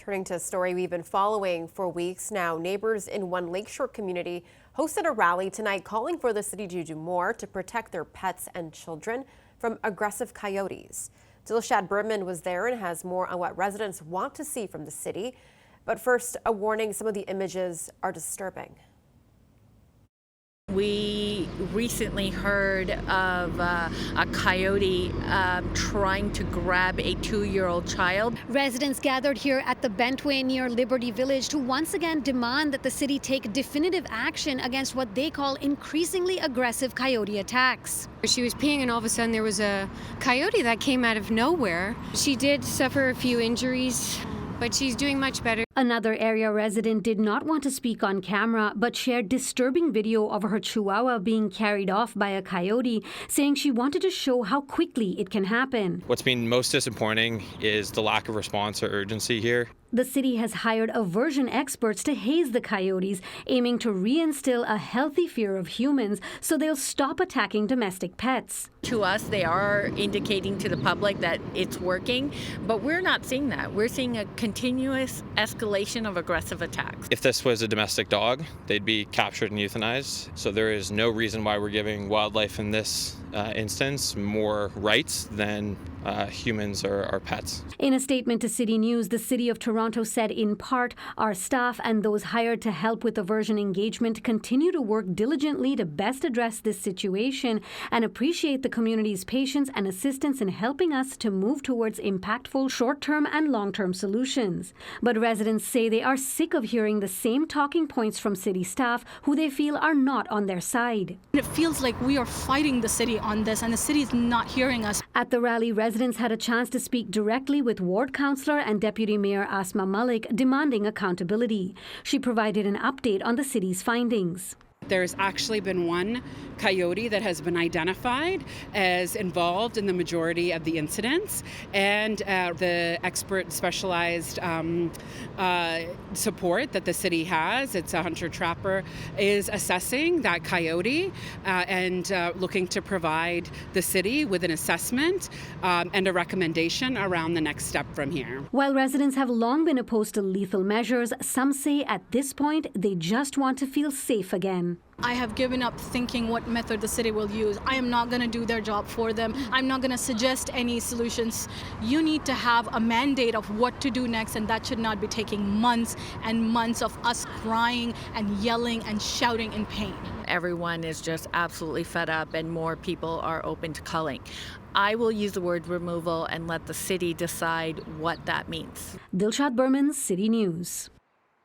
Turning to a story we've been following for weeks now, neighbors in one lakeshore community hosted a rally tonight calling for the city to do more to protect their pets and children from aggressive coyotes. Dilshad Burman was there and has more on what residents want to see from the city. But first, a warning, some of the images are disturbing. We recently heard of a coyote trying to grab a 2-year-old child. Residents gathered here at the Bentway near Liberty Village to once again demand that the city take definitive action against what they call increasingly aggressive coyote attacks. She was peeing and all of a sudden there was a coyote that came out of nowhere. She did suffer a few injuries, but she's doing much better. Another area resident did not want to speak on camera, but shared disturbing video of her chihuahua being carried off by a coyote, saying she wanted to show how quickly it can happen. What's been most disappointing is the lack of response or urgency here. The city has hired aversion experts to haze the coyotes, aiming to reinstill a healthy fear of humans so they'll stop attacking domestic pets. To us, they are indicating to the public that it's working, but we're not seeing that. We're seeing a continuous escalation of aggressive attacks. If this was a domestic dog, they'd be captured and euthanized. So there is no reason why we're giving wildlife in this instance more rights than humans or pets. In a statement to City News, the City of Toronto said in part, our staff and those hired to help with aversion engagement continue to work diligently to best address this situation and appreciate the community's patience and assistance in helping us to move towards impactful short-term and long-term solutions. But residents say they are sick of hearing the same talking points from city staff who they feel are not on their side. It feels like we are fighting the city on this and the city is not hearing us. At the rally, residents had a chance to speak directly with Ward Councillor and Deputy Mayor Asma Malik, demanding accountability. She provided an update on the city's findings. There's actually been one coyote that has been identified as involved in the majority of the incidents, and the expert specialized support that the city has, it's a hunter-trapper, is assessing that coyote and looking to provide the city with an assessment and a recommendation around the next step from here. While residents have long been opposed to lethal measures, some say at this point they just want to feel safe again. I have given up thinking what method the city will use. I am not going to do their job for them. I'm not going to suggest any solutions. You need to have a mandate of what to do next, and that should not be taking months and months of us crying and yelling and shouting in pain. Everyone is just absolutely fed up and more people are open to culling. I will use the word removal and let the city decide what that means. Dilshad Burman, City News.